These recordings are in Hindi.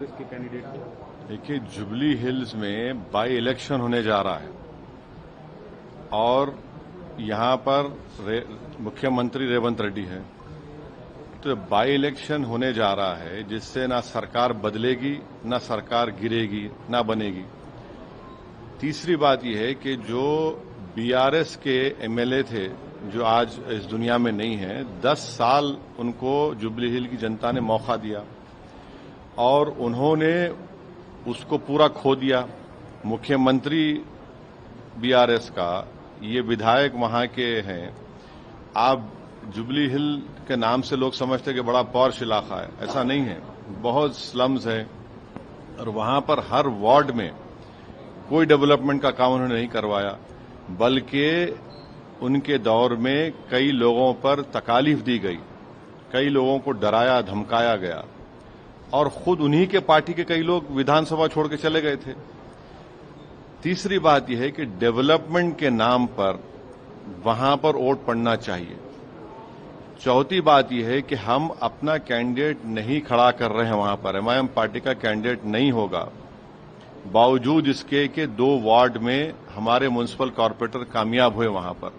इसके कैंडिडेट थे। देखिए, जुबली हिल्स में बाई इलेक्शन होने जा रहा है और यहां पर मुख्यमंत्री रेवंत रेड्डी है। तो बाई इलेक्शन होने जा रहा है जिससे ना सरकार बदलेगी, ना सरकार गिरेगी, ना बनेगी। तीसरी बात यह है कि जो बीआरएस के एमएलए थे जो आज इस दुनिया में नहीं है, 10 साल उनको जुबली हिल की जनता ने मौका दिया और उन्होंने उसको पूरा खो दिया। मुख्यमंत्री बीआरएस का, ये विधायक वहां के हैं। आप जुबली हिल के नाम से लोग समझते कि बड़ा पॉश इलाका है, ऐसा नहीं है। बहुत स्लम्स है और वहां पर हर वार्ड में कोई डेवलपमेंट का काम उन्होंने नहीं करवाया, बल्कि उनके दौर में कई लोगों पर तकालीफ दी गई, कई लोगों को डराया धमकाया गया और खुद उन्हीं के पार्टी के कई लोग विधानसभा छोड़ के चले गए थे। तीसरी बात यह है कि डेवलपमेंट के नाम पर वहां पर वोट पड़ना चाहिए। चौथी बात यह है कि हम अपना कैंडिडेट नहीं खड़ा कर रहे हैं वहां पर, एमआईएम पार्टी का कैंडिडेट नहीं होगा, बावजूद इसके कि 2 वार्ड में हमारे म्युनिसिपल कॉर्पोरेटर कामयाब हुए वहां पर।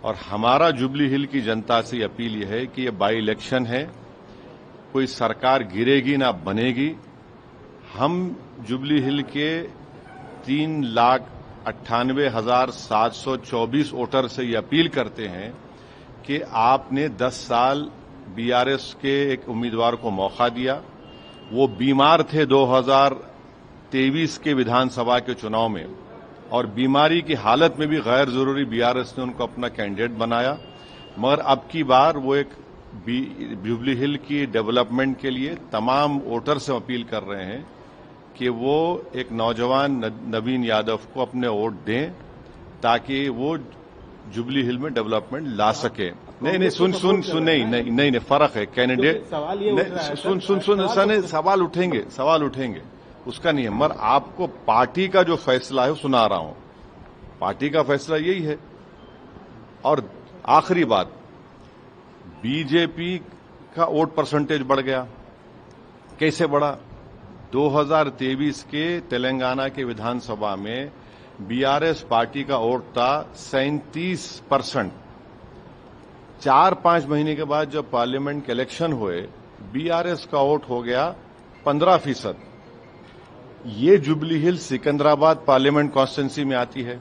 और हमारा जुबली हिल की जनता से अपील यह है कि यह बाई इलेक्शन है, कोई सरकार गिरेगी ना बनेगी। हम जुबली हिल के 3,98,724 वोटर से ये अपील करते हैं कि आपने 10 साल बीआरएस के एक उम्मीदवार को मौका दिया। वो बीमार थे 2023 के विधानसभा के चुनाव में और बीमारी की हालत में भी गैर जरूरी बीआरएस ने उनको अपना कैंडिडेट बनाया, मगर अब की बार वो एक जुबली हिल की डेवलपमेंट के लिए तमाम वोटर से अपील कर रहे हैं कि वो एक नौजवान नवीन यादव को अपने वोट दें ताकि वो जुबली हिल में डेवलपमेंट ला सके। नहीं, सुन नहीं, फर्क है कैंडिडेट। सवाल ये सुन, सवाल उठेंगे, उसका नहीं है, मगर आपको पार्टी का जो फैसला है वो सुना रहा हूं। पार्टी का फैसला यही है। और आखिरी बात, बीजेपी का वोट परसेंटेज बढ़ गया। कैसे बढ़ा? 2023 के तेलंगाना के विधानसभा में बीआरएस पार्टी का वोट था 37%। 4-5 महीने के बाद जब पार्लियामेंट के इलेक्शन हुए, बीआरएस का वोट हो गया 15%। ये जुबली हिल सिकंदराबाद पार्लियामेंट कॉन्स्टिट्यूंसी में आती है।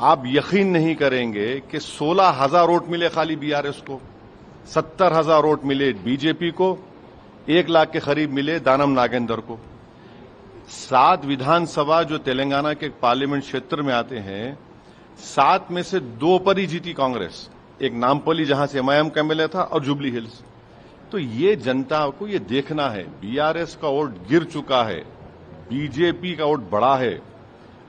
आप यकीन नहीं करेंगे कि 16,000 वोट मिले खाली बीआरएस को, 70,000 वोट मिले बीजेपी को, 1 लाख के करीब मिले दानम नागेंद्र को। 7 विधानसभा जो तेलंगाना के पार्लियामेंट क्षेत्र में आते हैं, 7 में से 2 पर ही जीती कांग्रेस, एक नामपल्ली जहां से एमआईएम का एमएलए था और जुबली हिल्स। तो ये जनता को ये देखना है, बीआरएस का वोट गिर चुका है, बीजेपी का वोट बढ़ा है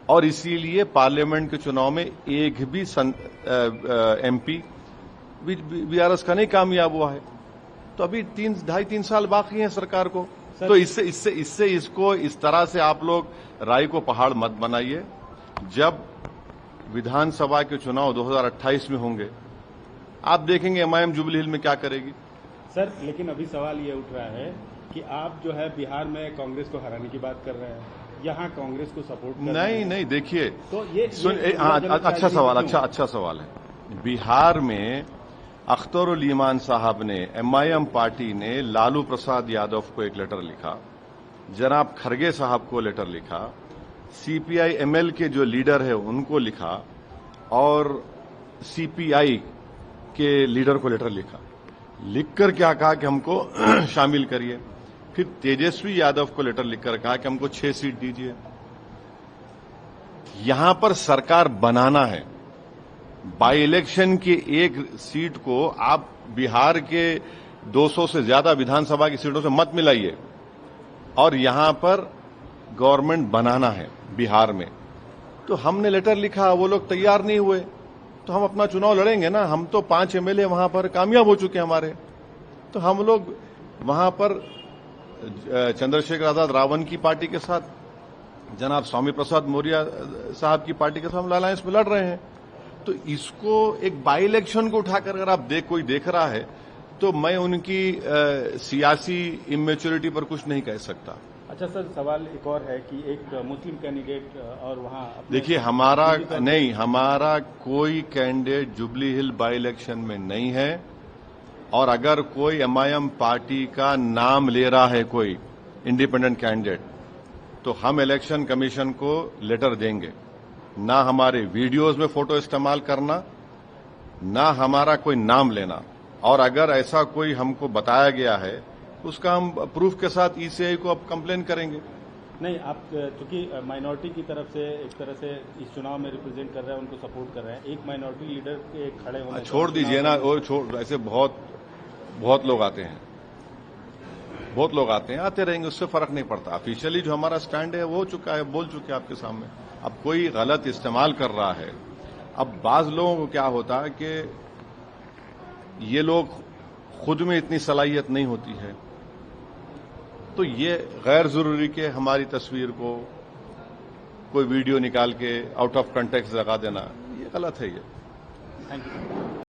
और इसीलिए पार्लियामेंट के चुनाव में एक भी एमपी बीआरएस का नहीं कामयाब हुआ है। तो अभी 2.5-3 साल बाकी हैं सरकार को। तो इससे इसको इस तरह से आप लोग राय को पहाड़ मत बनाइए। जब विधानसभा के चुनाव 2028 में होंगे, आप देखेंगे एमआईएम जुबली हिल में क्या करेगी। सर, लेकिन अभी सवाल ये उठ रहा है कि आप जो है बिहार में कांग्रेस को हराने की बात कर रहे हैं, यहाँ कांग्रेस को सपोर्ट कर रहे हैं। नहीं, देखिए, तो ये अच्छा सवाल है। बिहार में अख्तरुल ईमान साहब ने, एमआईएम पार्टी ने लालू प्रसाद यादव को एक लेटर लिखा, जनाब खरगे साहब को लेटर लिखा, सीपीआई एमएल के जो लीडर है उनको लिखा और सीपीआई के लीडर को लेटर लिखा। लिखकर क्या कहा कि हमको शामिल करिए। फिर तेजस्वी यादव को लेटर लिखकर कहा कि हमको 6 सीट दीजिए। यहां पर सरकार बनाना है। बाई इलेक्शन की एक सीट को आप बिहार के 200 से ज्यादा विधानसभा की सीटों से मत मिलाइए और यहां पर गवर्नमेंट बनाना है बिहार में। तो हमने लेटर लिखा, वो लोग तैयार नहीं हुए, तो हम अपना चुनाव लड़ेंगे ना। हम तो 5 एमएलए वहां पर कामयाब हो चुके हैं हमारे, तो हम लोग वहां पर चंद्रशेखर आजाद रावण की पार्टी के साथ, जनाब स्वामी प्रसाद मौर्य साहब की पार्टी के साथ हम अलायंस में लड़ रहे हैं। तो इसको एक बाई इलेक्शन को उठाकर अगर आप कोई देख रहा है तो मैं उनकी सियासी इमेच्योरिटी पर कुछ नहीं कह सकता। अच्छा सर, सवाल एक और है कि एक मुस्लिम कैंडिडेट और वहां देखिए, हमारा कोई candidate jubilee hill by election में नहीं है, और अगर कोई एमआईएम पार्टी का नाम ले रहा है कोई इंडिपेंडेंट कैंडिडेट, तो हम इलेक्शन कमीशन को लेटर देंगे। ना हमारे वीडियोज में फोटो इस्तेमाल करना, ना हमारा कोई नाम लेना, और अगर ऐसा कोई हमको बताया गया है उसका हम प्रूफ के साथ ईसीआई को अब कंप्लेन करेंगे। नहीं, आप चूंकि माइनॉरिटी की तरफ से एक तरह से इस चुनाव में रिप्रेजेंट कर रहे हैं, उनको सपोर्ट कर रहे हैं, एक माइनॉरिटी लीडर के खड़े होने छोड़ दीजिए ना, वो ऐसे बहुत लोग आते हैं, आते रहेंगे, उससे फर्क नहीं पड़ता। ऑफिशियली जो हमारा स्टैंड है वो हो चुका है, बोल चुके हैं आपके सामने। अब कोई गलत इस्तेमाल कर रहा है। अब बाज लोगों को क्या होता है कि ये लोग खुद में इतनी सलाहियत नहीं होती है, तो ये गैर जरूरी के हमारी तस्वीर को कोई वीडियो निकाल के आउट ऑफ कंटेक्स्ट लगा देना, ये गलत है। ये थैंक यू।